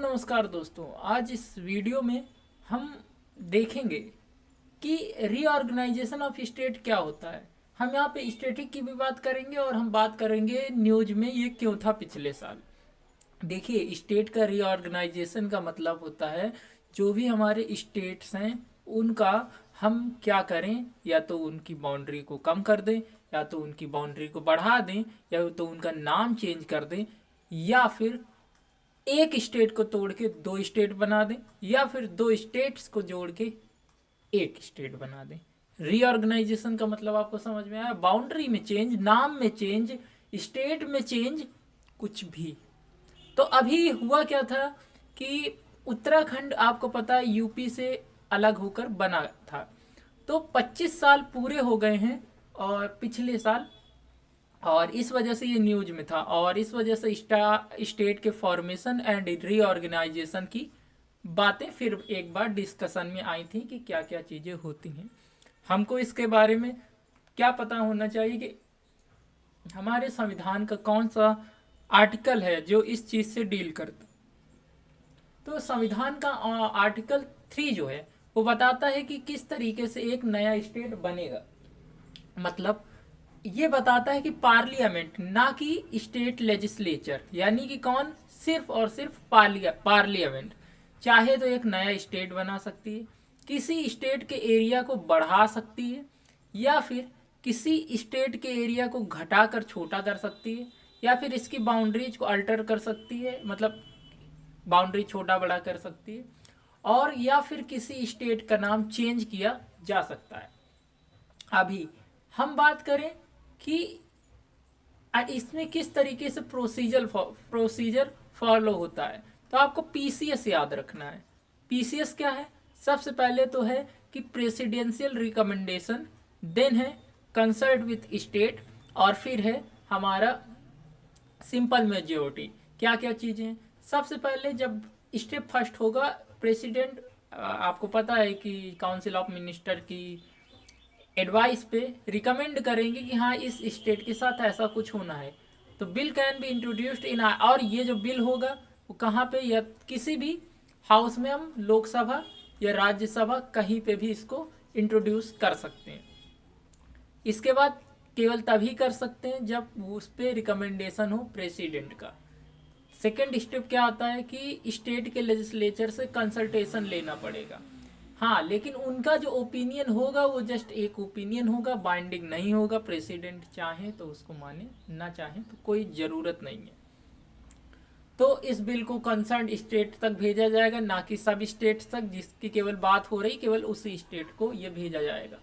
नमस्कार दोस्तों। आज इस वीडियो में हम देखेंगे कि रीऑर्गेनाइजेशन ऑफ स्टेट क्या होता है। हम यहाँ पे स्टेटिक की भी बात करेंगे और हम बात करेंगे न्यूज में ये क्यों था पिछले साल। देखिए, स्टेट का रीऑर्गेनाइजेशन का मतलब होता है जो भी हमारे स्टेट्स हैं उनका हम क्या करें, या तो उनकी बाउंड्री को कम कर दें, या तो उनकी बाउंड्री को बढ़ा दें, या तो उनका नाम चेंज कर दें, या फिर एक स्टेट को तोड़ के दो स्टेट बना दें, या फिर दो स्टेट्स को जोड़ के एक स्टेट बना दें। रीऑर्गेनाइजेशन का मतलब आपको समझ में आया। बाउंड्री में चेंज, नाम में चेंज, स्टेट में चेंज, कुछ भी। तो अभी हुआ क्या था कि उत्तराखंड आपको पता है यूपी से अलग होकर बना था। तो 25 साल पूरे हो गए हैं और पिछले साल, और इस वजह से ये न्यूज में था, और इस वजह से स्टेट के फॉर्मेशन एंड रीऑर्गेनाइजेशन की बातें फिर एक बार डिस्कशन में आई थी कि क्या क्या चीज़ें होती हैं। हमको इसके बारे में क्या पता होना चाहिए कि हमारे संविधान का कौन सा आर्टिकल है जो इस चीज़ से डील करता। तो संविधान का आर्टिकल 3 जो है वो बताता है कि किस तरीके से एक नया स्टेट बनेगा। मतलब ये बताता है कि पार्लियामेंट, ना कि स्टेट लेजिस्लेचर, यानी कि कौन, सिर्फ और सिर्फ पार्लियामेंट चाहे तो एक नया स्टेट बना सकती है, किसी स्टेट के एरिया को बढ़ा सकती है, या फिर किसी स्टेट के एरिया को घटाकर छोटा कर सकती है, या फिर इसकी बाउंड्रीज को अल्टर कर सकती है, मतलब बाउंड्री छोटा बड़ा कर सकती है, और या फिर किसी स्टेट का नाम चेंज किया जा सकता है। अभी हम बात करें कि इसमें किस तरीके से प्रोसीजर फॉलो होता है, तो आपको पीसीएस याद रखना है। पीसीएस क्या है? सबसे पहले तो है कि प्रेसिडेंशियल रिकमेंडेशन, देन है कंसल्ट विथ स्टेट, और फिर है हमारा सिंपल मेजोरिटी। क्या क्या चीज़ें? सबसे पहले जब स्टेप फर्स्ट होगा, प्रेसिडेंट, आपको पता है कि काउंसिल ऑफ मिनिस्टर की एडवाइस पे रिकमेंड करेंगे कि हाँ इस स्टेट के साथ ऐसा कुछ होना है, तो bill can be introduced in, और ये जो बिल होगा वो कहाँ पे, या किसी भी हाउस में हम लोकसभा या राज्यसभा कहीं पे भी इसको इंट्रोड्यूस कर सकते हैं। इसके बाद केवल तभी कर सकते हैं जब उस पर रिकमेंडेशन हो प्रेसिडेंट का। सेकेंड स्टेप क्या आता है कि स्टेट के लेजिस्लेचर से कंसल्टेशन लेना पड़ेगा। हाँ, लेकिन उनका जो ओपिनियन होगा वो जस्ट एक ओपिनियन होगा, बाइंडिंग नहीं होगा। प्रेसिडेंट चाहे तो उसको माने, ना चाहे तो कोई ज़रूरत नहीं है। तो इस बिल को कंसर्न स्टेट तक भेजा जाएगा, ना कि सब स्टेट्स तक जिसकी केवल बात हो रही, केवल उसी स्टेट को ये भेजा जाएगा।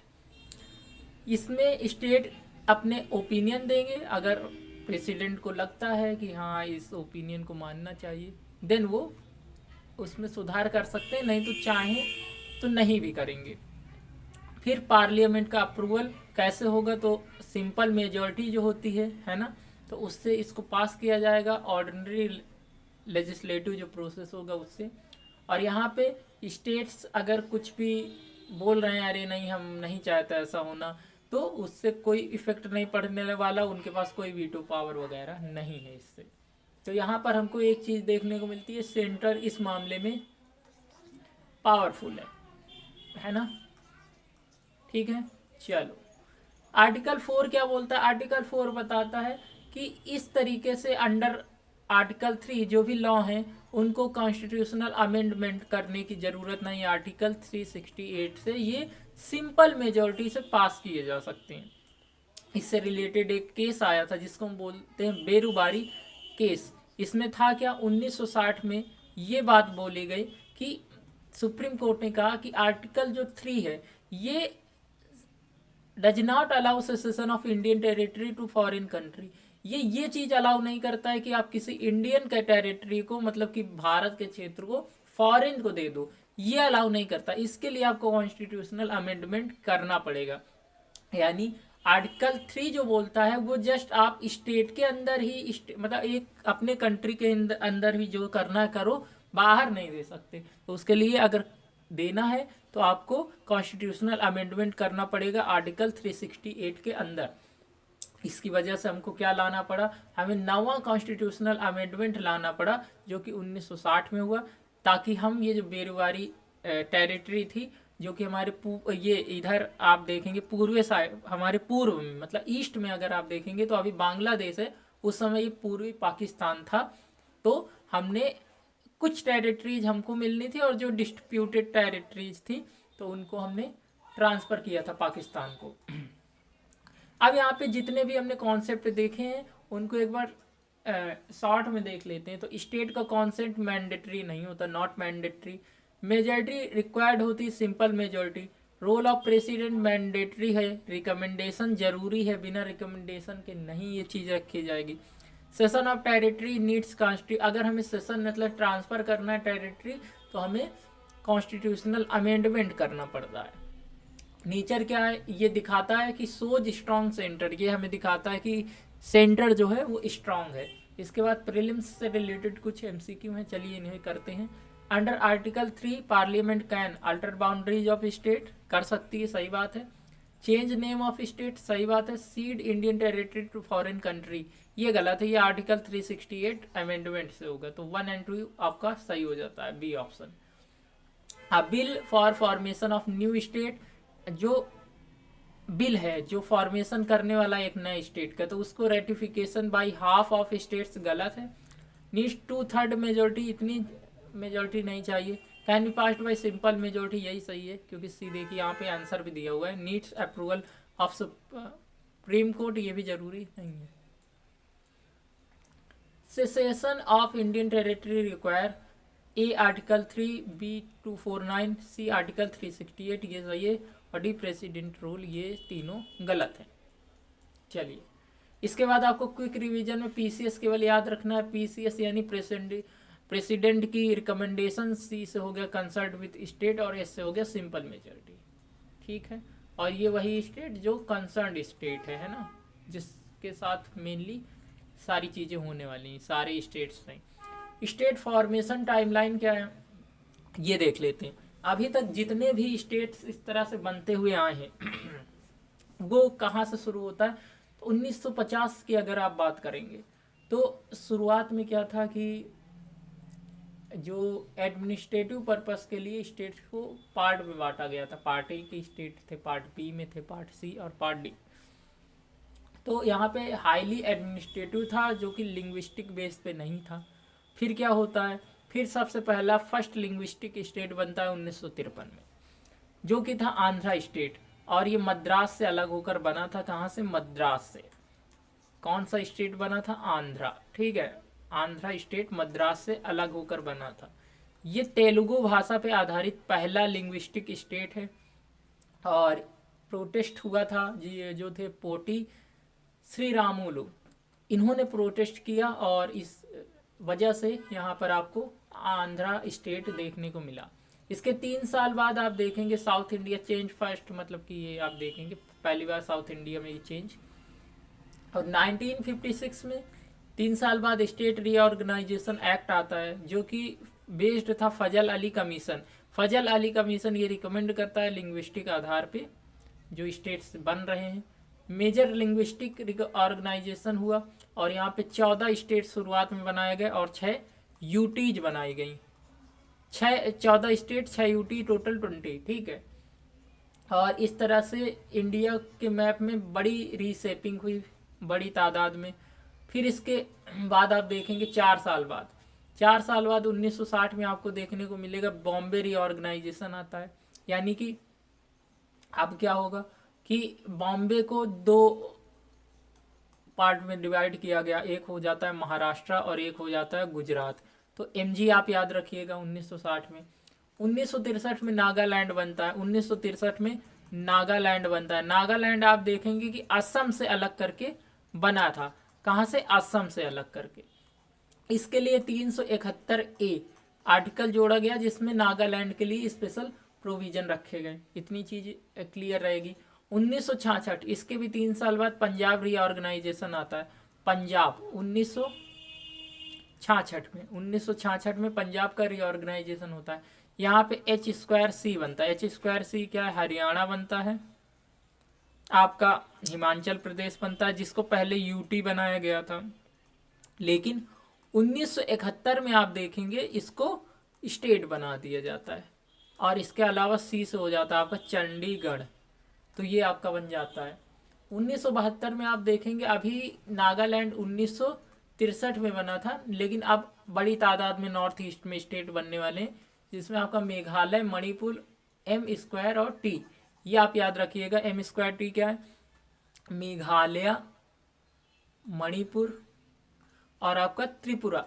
इसमें स्टेट अपने ओपिनियन देंगे। अगर प्रेसिडेंट को लगता है कि हाँ इस ओपिनियन को मानना चाहिए, देन वो उसमें सुधार कर सकते हैं, नहीं तो चाहे तो नहीं भी करेंगे। फिर पार्लियामेंट का अप्रूवल कैसे होगा? तो सिंपल मेजॉरिटी जो होती है ना, तो उससे इसको पास किया जाएगा, ऑर्डिनरी लेजिस्लेटिव जो प्रोसेस होगा उससे। और यहाँ पे स्टेट्स अगर कुछ भी बोल रहे हैं, अरे नहीं हम नहीं चाहते ऐसा होना, तो उससे कोई इफेक्ट नहीं पड़ने वाला, उनके पास कोई वीटो पावर वगैरह नहीं है इससे। तो यहाँ पर हमको एक चीज़ देखने को मिलती है, सेंटर इस मामले में पावरफुल है ना। ठीक है, चलो आर्टिकल 4 क्या बोलता है? आर्टिकल 4 बताता है कि इस तरीके से अंडर आर्टिकल 3 जो भी लॉ हैं उनको कॉन्स्टिट्यूशनल अमेंडमेंट करने की ज़रूरत नहीं है। आर्टिकल 368 से ये सिंपल मेजॉरिटी से पास किए जा सकते हैं। इससे रिलेटेड एक केस आया था जिसको हम बोलते हैं बेरुबारी केस। इसमें था क्या, 1960 में ये बात बोली गई कि सुप्रीम कोर्ट ने कहा कि आर्टिकल जो 3 है ये does not allow cession of Indian territory to foreign country. ये चीज़ अलाउ नहीं करता है कि आप किसी इंडियन के टेरिटरी को, मतलब कि भारत के क्षेत्र को, फॉरेन को दे दो, ये अलाउ नहीं करता। इसके लिए आपको कॉन्स्टिट्यूशनल अमेंडमेंट करना पड़ेगा। यानी आर्टिकल 3 जो बोलता है वो जस्ट आप स्टेट के अंदर ही, मतलब एक अपने कंट्री के अंदर ही जो करना करो, बाहर नहीं दे सकते। तो उसके लिए अगर देना है तो आपको कॉन्स्टिट्यूशनल अमेंडमेंट करना पड़ेगा आर्टिकल 368 के अंदर। इसकी वजह से हमको क्या लाना पड़ा, हमें नवा कॉन्स्टिट्यूशनल अमेंडमेंट लाना पड़ा जो कि 1960 में हुआ, ताकि हम ये जो बेरुवारी टेरिटरी थी जो कि हमारे ये इधर आप देखेंगे पूर्वी साइड, हमारे पूर्व में मतलब ईस्ट में अगर आप देखेंगे तो अभी बांग्लादेश है, उस समय ये पूर्वी पाकिस्तान था। तो हमने कुछ टेरिटरीज हमको मिलनी थी और जो डिस्प्यूटेड टेरिटरीज थी तो उनको हमने ट्रांसफ़र किया था पाकिस्तान को। अब यहाँ पे जितने भी हमने कॉन्सेप्ट देखे हैं उनको एक बार शॉर्ट में देख लेते हैं। तो स्टेट का कॉन्सेप्ट मैंडेटरी नहीं होता, नॉट मैंडेटरी। मेजॉरिटी रिक्वायर्ड होती, simple majority. Role of president mandatory है, रिकमेंडेशन जरूरी है, बिना रिकमेंडेशन के नहीं ये चीज़ रखी जाएगी। सेशन ऑफ टेरिटरी नीड्स कॉन्स्टिट्यू, अगर हमें सेशन मतलब ट्रांसफ़र करना है टेरिटरी तो हमें कॉन्स्टिट्यूशनल अमेंडमेंट करना पड़ता है। नेचर क्या है, ये दिखाता है कि सोज स्ट्रॉन्ग सेंटर, ये हमें दिखाता है कि सेंटर जो है वो स्ट्रॉन्ग है। इसके बाद प्रीलिम्स से रिलेटेड कुछ एमसीक्यू हैं, चलिए इन्हें करते हैं। Under article 3 parliament can alter boundaries of state, कर सकती है, सही बात है। चेंज नेम ऑफ स्टेट, सही बात है। Cede Indian territory to foreign country, ये गलत है, ये आर्टिकल 368 अमेंडमेंट से होगा। तो 1 और 2 आपका सही हो जाता है, B option. A bill for formation of new state, जो बिल है जो फॉर्मेशन करने वाला एक नए स्टेट का, तो उसको ratification by half of states, गलत है। नीड्स 2/3 मेजोरिटी, इतनी मेजोरिटी नहीं चाहिए। Can be passed by simple majority, यही सही है क्योंकि सी देखिए यहाँ पे आंसर भी दिया हुआ है। Needs approval of Supreme Court, ये भी जरूरी नहीं है। Cession of Indian territory require, A article 3, B 249, C article 368, ये सही है। और डी प्रेसिडेंट रूल, ये तीनों गलत है। चलिए इसके बाद आपको क्विक रिवीजन में पीसीएस केवल याद रखना है, पीसीएस यानी प्रेसिडेंट की रिकमेंडेशन, सी से हो गया कंसल्ट विद स्टेट और एस से हो गया सिंपल मेजॉरिटी, ठीक है। और ये वही स्टेट जो कंसर्न स्टेट है ना, जिसके साथ मेनली सारी चीज़ें होने वाली हैं, सारे स्टेट्स नहीं। स्टेट फॉर्मेशन टाइमलाइन क्या है ये देख लेते हैं। अभी तक जितने भी स्टेट्स इस तरह से बनते हुए आए हैं वो कहाँ से शुरू होता है, तो 1950 की अगर आप बात करेंगे तो शुरुआत में क्या था कि जो एडमिनिस्ट्रेटिव पर्पस के लिए स्टेट्स को पार्ट में बांटा गया था। पार्ट ए के स्टेट थे, पार्ट बी में थे, पार्ट सी और पार्ट डी। तो यहाँ पे हाईली एडमिनिस्ट्रेटिव था जो कि लिंग्विस्टिक बेस पे नहीं था। फिर क्या होता है, फिर सबसे पहला फर्स्ट लिंग्विस्टिक स्टेट बनता है 1953 में, जो कि था आंध्रा स्टेट। और ये मद्रास से अलग होकर बना था। कहाँ से, मद्रास से। कौन सा स्टेट बना था, आंध्रा, ठीक है। आंध्रा स्टेट मद्रास से अलग होकर बना था। ये तेलुगु भाषा पे आधारित पहला लिंग्विस्टिक स्टेट है। और प्रोटेस्ट हुआ था जी, जो थे पोटी श्री रामुलु, इन्होंने प्रोटेस्ट किया और इस वजह से यहाँ पर आपको आंध्रा स्टेट देखने को मिला। इसके 3 साल बाद आप देखेंगे साउथ इंडिया चेंज फर्स्ट, मतलब कि ये आप देखेंगे पहली बार साउथ इंडिया में ये चेंज। और 1956 में 3 साल बाद स्टेट रीऑर्गेनाइजेशन एक्ट आता है जो कि बेस्ड था फजल अली कमीशन। फजल अली कमीशन ये रिकमेंड करता है लिंग्विस्टिक आधार पे जो स्टेट्स बन रहे हैं। मेजर लिंग्विस्टिक ऑर्गेनाइजेशन हुआ और यहाँ पे 14 स्टेट शुरुआत में बनाए गए और 6 यूटीज बनाई गई। 14 स्टेट 6 यूटी, टोटल 20, ठीक है। और इस तरह से इंडिया के मैप में बड़ी रीसेपिंग हुई, बड़ी तादाद में। फिर इसके बाद आप देखेंगे 4 साल बाद 1960 में आपको देखने को मिलेगा बॉम्बे रीऑर्गेनाइजेशन आता है। यानी कि अब क्या होगा कि बॉम्बे को 2 पार्ट में डिवाइड किया गया, एक हो जाता है महाराष्ट्र और एक हो जाता है गुजरात। तो एमजी आप याद रखिएगा 1960 में। 1963 में नागालैंड बनता है। 1963 में नागालैंड बनता है। नागालैंड आप देखेंगे कि असम से अलग करके बना था। कहाँ से, असम से अलग करके। इसके लिए 371 ए आर्टिकल जोड़ा गया जिसमें नागालैंड के लिए स्पेशल प्रोविजन रखे गए। इतनी चीज क्लियर रहेगी। 1966 इसके भी 3 साल बाद पंजाब रीऑर्गेनाइजेशन आता है। पंजाब 1966 में पंजाब का रीऑर्गेनाइजेशन होता है। यहाँ पे H2C बनता है। H2C क्या है, हरियाणा बनता है। आपका हिमाचल प्रदेश बनता है, जिसको पहले यूटी बनाया गया था, लेकिन 1971 में आप देखेंगे इसको स्टेट बना दिया जाता है। और इसके अलावा सी से हो जाता है आपका चंडीगढ़, तो ये आपका बन जाता है। 1972 में आप देखेंगे, अभी नागालैंड 1963 में बना था, लेकिन अब बड़ी तादाद में नॉर्थ ईस्ट में स्टेट बनने वाले हैं, जिसमें आपका मेघालय, मणिपुर, एम स्क्वायर और टी, ये आप याद रखिएगा। एम स्क्वायर टी क्या है? मेघालय, मणिपुर और आपका त्रिपुरा,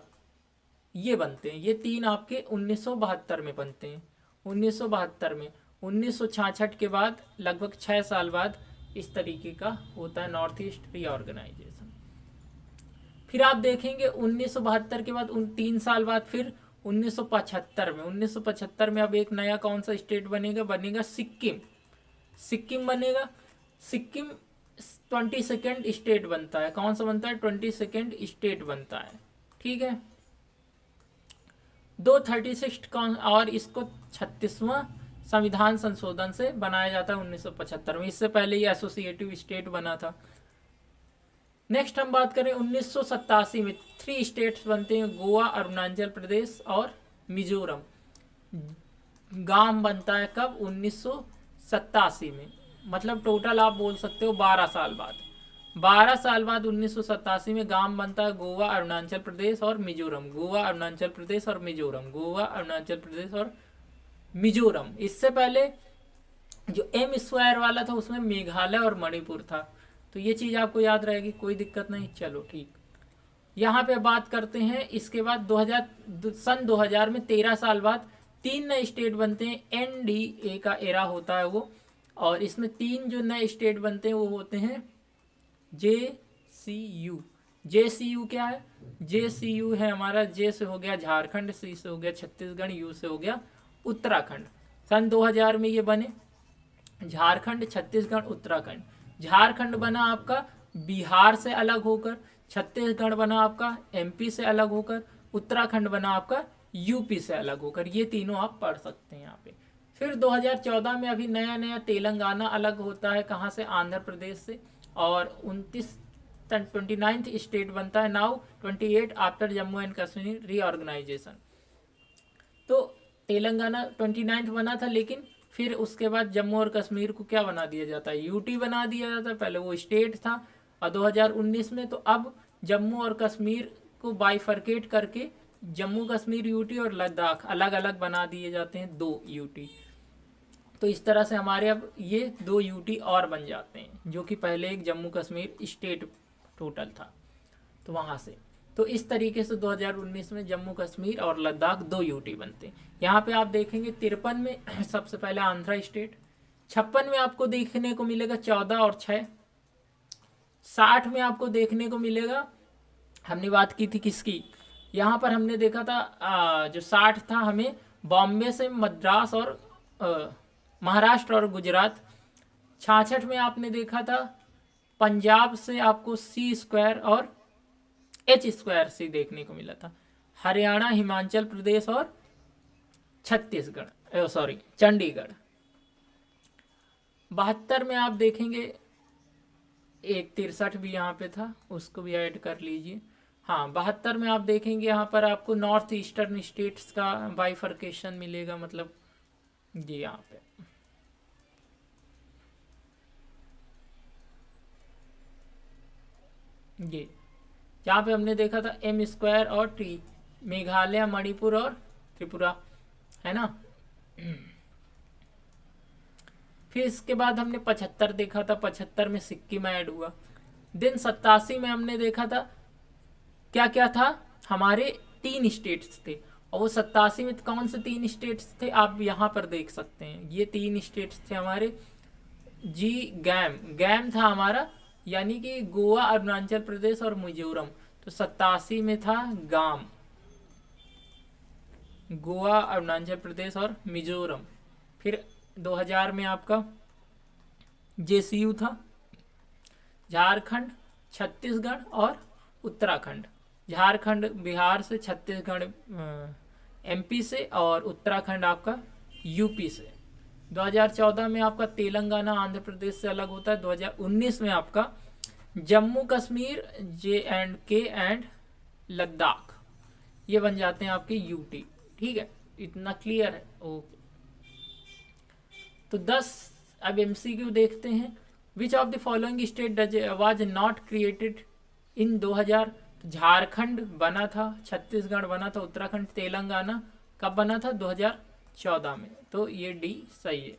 ये बनते हैं। ये तीन आपके 1972 में बनते हैं। 1972 में 1966 के बाद लगभग 6 साल बाद इस तरीके का होता है नॉर्थ ईस्ट रीऑर्गेनाइजेशन। फिर आप देखेंगे 1972 के बाद 3 साल बाद फिर 1975 में अब एक नया कौन सा स्टेट बनेगा सिक्किम। सिक्किम बनेगा। सिक्किम 22nd स्टेट बनता है। कौन सा बनता है? 22nd स्टेट बनता है। ठीक है। 236 और इसको 36वां संविधान संशोधन से बनाया जाता है 1975 में। इससे पहले ये एसोसिएटिव स्टेट बना था। नेक्स्ट हम बात करें 1987 में 3 स्टेट्स बनते हैं, गोवा, अरुणाचल प्रदेश और मिजोरम। गाम बनता है कब? 1987 में। मतलब टोटल आप बोल सकते हो 12 साल बाद। 12 साल बाद 1987 में गाम बनता है गोवा, अरुणाचल प्रदेश और मिजोरम। गोवा, अरुणाचल प्रदेश और मिजोरम। गोवा, अरुणाचल प्रदेश और मिजोरम। इससे पहले जो एम स्क्वायर वाला था उसमें मेघालय और मणिपुर था। तो ये चीज़ आपको याद रहेगी, कोई दिक्कत नहीं। चलो ठीक, यहाँ पे बात करते हैं। इसके बाद सन 2000 में 13 साल बाद 3 नए स्टेट बनते हैं। NDA का एरा होता है वो, और इसमें 3 जो नए स्टेट बनते हैं वो होते हैं JCU। JCU क्या है? JCU है हमारा, J से हो गया झारखंड, C से हो गया छत्तीसगढ़, U से हो गया उत्तराखंड। सन 2000 में ये बने, झारखंड, छत्तीसगढ़, उत्तराखंड। झारखंड बना आपका बिहार से अलग होकर, छत्तीसगढ़ बना आपका MP से अलग होकर, उत्तराखंड बना आपका UP से अलग होकर। ये तीनों आप पढ़ सकते हैं यहाँ पे। फिर 2014 में अभी नया तेलंगाना अलग होता है। कहाँ से? आंध्र प्रदेश से। और 29th स्टेट बनता है now 28 after Jammu and Kashmir reorganisation. तो तेलंगाना 29th बना था, लेकिन फिर उसके बाद जम्मू और कश्मीर को क्या बना दिया जाता है? UT बना दिया जाता है। पहले वो स्टेट था, और 2019 में तो अब जम्मू और कश्मीर को बाइफरकेट करके जम्मू कश्मीर UT और लद्दाख अलग अलग बना दिए जाते हैं, 2 UT। तो इस तरह से हमारे अब ये 2 UT और बन जाते हैं, जो कि पहले एक जम्मू कश्मीर स्टेट टोटल था। तो वहाँ से तो इस तरीके से 2019 में जम्मू कश्मीर और लद्दाख 2 UT बनते हैं। यहाँ पे आप देखेंगे 53 में सबसे पहले आंध्रा स्टेट, 56 में आपको देखने को मिलेगा 14 और 6, 60 में आपको देखने को मिलेगा, हमने बात की थी किसकी, यहाँ पर हमने देखा था जो 60 था हमें बॉम्बे से मद्रास और महाराष्ट्र और गुजरात। 66 में आपने देखा था पंजाब से आपको C² और H² देखने को मिला था। हरियाणा, हिमाचल प्रदेश और छत्तीसगढ़, सॉरी चंडीगढ़। 72 में आप देखेंगे एक 63 भी यहाँ पे था, उसको भी ऐड कर लीजिए। हाँ, 72 में आप देखेंगे यहाँ पर आपको नॉर्थ ईस्टर्न स्टेट्स का बाइफर्केशन मिलेगा, मतलब जी यहाँ पे जी यहाँ पे हमने देखा था M² और T, मेघालय, मणिपुर और त्रिपुरा, है ना। फिर इसके बाद हमने 75 देखा था, 75 में सिक्किम ऐड हुआ। देन 87 में हमने देखा था क्या क्या था, हमारे 3 स्टेट्स थे, और वो 87 में कौन से 3 स्टेट्स थे आप यहाँ पर देख सकते हैं। ये 3 स्टेट्स थे हमारे गैम था हमारा, यानी कि गोवा, अरुणाचल प्रदेश और मिजोरम। तो 87 में था गाम, गोवा, अरुणाचल प्रदेश और मिजोरम। फिर 2000 में आपका JCU था, झारखंड, छत्तीसगढ़ और उत्तराखंड। झारखंड बिहार से, छत्तीसगढ़ MP से और उत्तराखंड आपका UP से। 2014 में आपका तेलंगाना आंध्र प्रदेश से अलग होता है। 2019 में आपका जम्मू कश्मीर J&K एंड लद्दाख ये बन जाते हैं आपके यूटी। ठीक है, इतना क्लियर है? ओके। तो 10 अब एमसीक्यू देखते हैं। Which of the following state was not created in 2000? Jharkhand बना था, छत्तीसगढ़ बना था, उत्तराखंड, तेलंगाना कब बना था? 2014 में। तो ये डी सही है।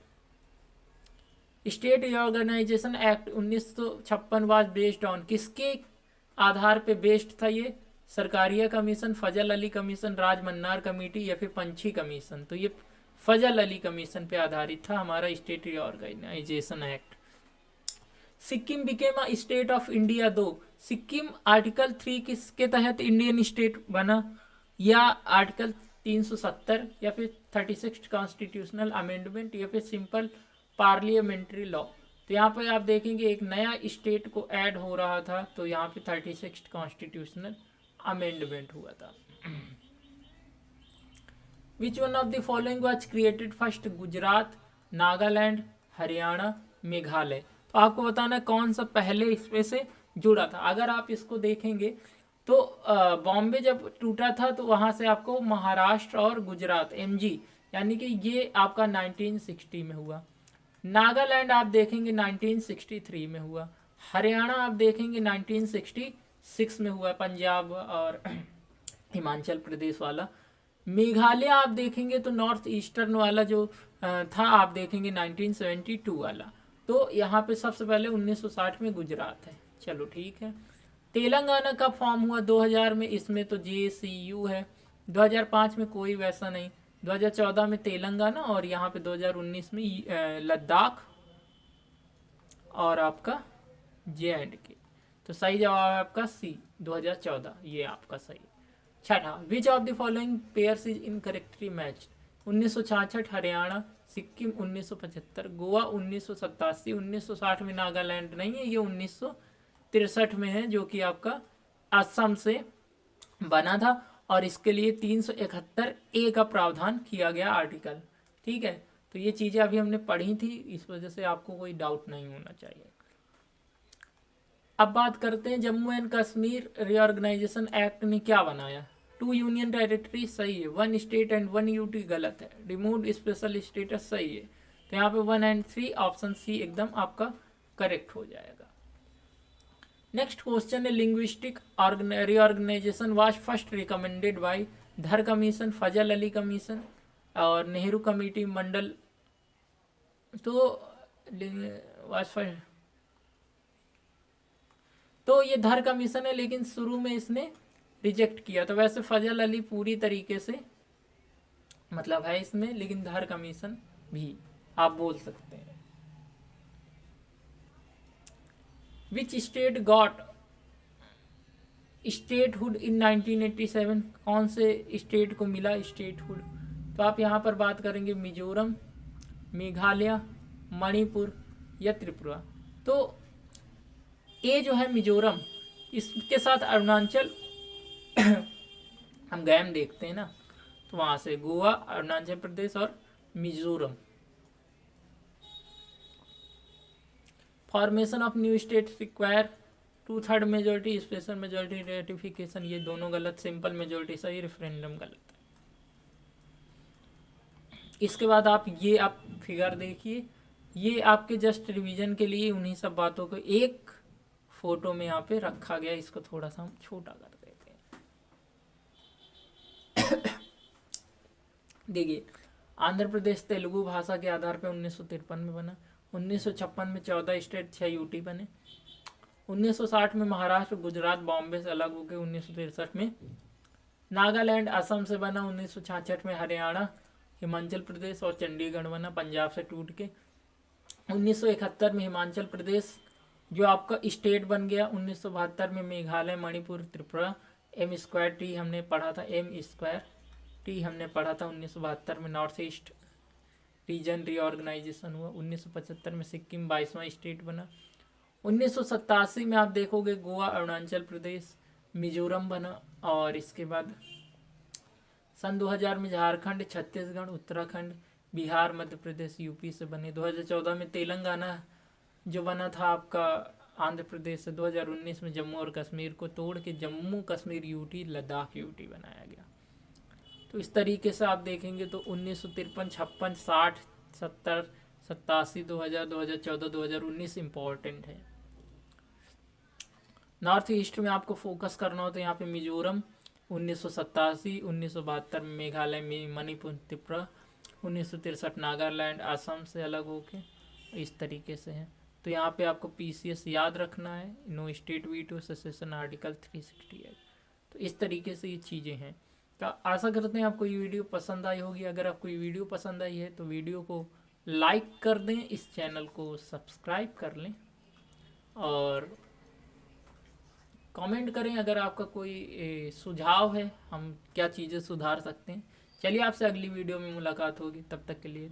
State reorganisation act 1956 was based on, किसके आधार पे बेस्ड था ये? सरकारिया कमीशन, फजल अली कमीशन, राज मन्नार कमेटी या फिर पंछी कमीशन? तो ये फजल अली कमीशन पे आधारित था हमारा state reorganisation act. Sikkim became a state of India दो, सिक्किम आर्टिकल 3 किसके तहत इंडियन स्टेट बना? या आर्टिकल 370 या फिर 36 कॉन्स्टिट्यूशनल अमेंडमेंट या फिर सिंपल पार्लियामेंट्री लॉ? तो यहाँ पे आप देखेंगे एक नया स्टेट को ऐड हो रहा था, तो यहाँ पे 36 कॉन्स्टिट्यूशनल अमेंडमेंट हुआ था। Which one of the following was created first? Gujarat, Nagaland, Haryana, Meghalaya. तो आपको बताना कौन सा पहले इसमें से जुड़ा था। अगर आप इसको देखेंगे तो बॉम्बे जब टूटा था तो वहां से आपको महाराष्ट्र और गुजरात एमजी यानी कि ये आपका 1960 में हुआ। नागालैंड आप देखेंगे 1963 में हुआ। हरियाणा आप देखेंगे 1966 में हुआ, पंजाब और हिमाचल प्रदेश वाला। मेघालय आप देखेंगे तो नॉर्थ ईस्टर्न वाला जो था आप देखेंगे 1972 वाला। तो यहाँ पे सबसे पहले 1960 में गुजरात है। चलो ठीक है। तेलंगाना कब फॉर्म हुआ? 2000 में। इसमें तो JCU है। 2005 में कोई वैसा नहीं। 2014 में तेलंगाना और यहाँ पे 2019 में लद्दाख और आपका J&K। तो सही जवाब है आपका C 2014, ये आपका सही। छठा, which of the following pairs is incorrectly matched? 1966 Haryana, Sikkim 1975, Goa 1987, 1960 में नागालैंड नहीं है, ये 1963 में है जो कि आपका असम से बना था और इसके लिए 371A का प्रावधान किया गया आर्टिकल। ठीक है, तो ये चीज़ें अभी हमने पढ़ी थी, इस वजह से आपको कोई डाउट नहीं होना चाहिए। अब बात करते हैं Jammu and Kashmir reorganisation act ने क्या बनाया? 2 यूनियन टेरिटरी सही है, 1 स्टेट एंड 1 यूटी गलत है, रिमूव स्पेशल स्टेटस सही है। तो यहाँ पे 1 and 3 ऑप्शन सी एकदम आपका करेक्ट हो जाएगा। नेक्स्ट क्वेश्चन है linguistic reorganisation was first recommended by Dhar commission, Fazal Ali commission और नेहरू कमेटी मंडल। तो वाज फर्स्ट, तो ये धर कमीशन है लेकिन शुरू में इसने रिजेक्ट किया। तो वैसे फजल अली पूरी तरीके से मतलब है इसमें, लेकिन धर कमीशन भी आप बोल सकते हैं। विच स्टेट गॉट स्टेटहुड इन 1987? कौन से स्टेट को मिला स्टेटहुड? तो आप यहाँ पर बात करेंगे मिजोरम, मेघालय, मणिपुर या त्रिपुरा। तो ये जो है मिजोरम, इसके साथ अरुणाचल हम गैम देखते हैं ना, तो वहां से गोवा, अरुणाचल प्रदेश और Mizoram. Formation of new state require 2/3 majority, special majority, ratification ये दोनों गलत, सिंपल मेजोरिटी सही, रेफरेंडम गलत। इसके बाद आप ये आप फिगर देखिए, ये आपके जस्ट रिवीजन के लिए उन्हीं सब बातों को एक फोटो में यहाँ पे रखा गया। इसको थोड़ा सा हम छोटा कर देते हैं। देखिए, आंध्र प्रदेश तेलुगु भाषा के आधार पर 1953 में बना। 1956 में 14 स्टेट 6 यूटी बने। 1960 में महाराष्ट्र, गुजरात, बॉम्बे से अलग होकर 1963 में नागालैंड, असम से बना। 1966 में हरियाणा, हिमाचल प्रदेश और चंडीगढ़ बना पंजाब से टूट के। 1971 में हिमाचल प्रदेश जो आपका स्टेट बन गया। 1972 में मेघालय, मणिपुर, त्रिपुरा। M²T हमने पढ़ा था, M²T हमने पढ़ा था। 1972 में नॉर्थ ईस्ट रीजन रीऑर्गेनाइजेशन हुआ। 1975 में सिक्किम 22वां स्टेट बना। 1987 में आप देखोगे गोवा, अरुणाचल प्रदेश, मिजोरम बना। और इसके बाद सन 2000 में झारखंड, छत्तीसगढ़, उत्तराखंड, बिहार, मध्य प्रदेश, यूपी से बने। 2014 में तेलंगाना जो बना था आपका आंध्र प्रदेश से। 2019 में जम्मू और कश्मीर को तोड़ के जम्मू कश्मीर यूटी, लद्दाख यूटी बनाया गया। तो इस तरीके से आप देखेंगे तो 1953, 56, 60, 70, 87, 2000, 2014, 2019 इम्पोर्टेंट है। नॉर्थ ईस्ट में आपको फोकस करना हो तो यहाँ पे मिजोरम 1987, 1972 में मेघालय में, मणिपुर, त्रिपुरा, 1963 नागालैंड असम से अलग होके, इस तरीके से है। तो यहाँ पे आपको पीसीएस याद रखना है, no state veto cession article 368। तो इस तरीके से ये चीज़ें हैं। तो आशा करते हैं आपको ये वीडियो पसंद आई होगी। अगर आपको ये वीडियो पसंद आई है तो वीडियो को लाइक कर दें, इस चैनल को सब्सक्राइब कर लें और कमेंट करें अगर आपका कोई सुझाव है, हम क्या चीज़ें सुधार सकते हैं। चलिए आपसे अगली वीडियो में मुलाकात होगी, तब तक के लिए।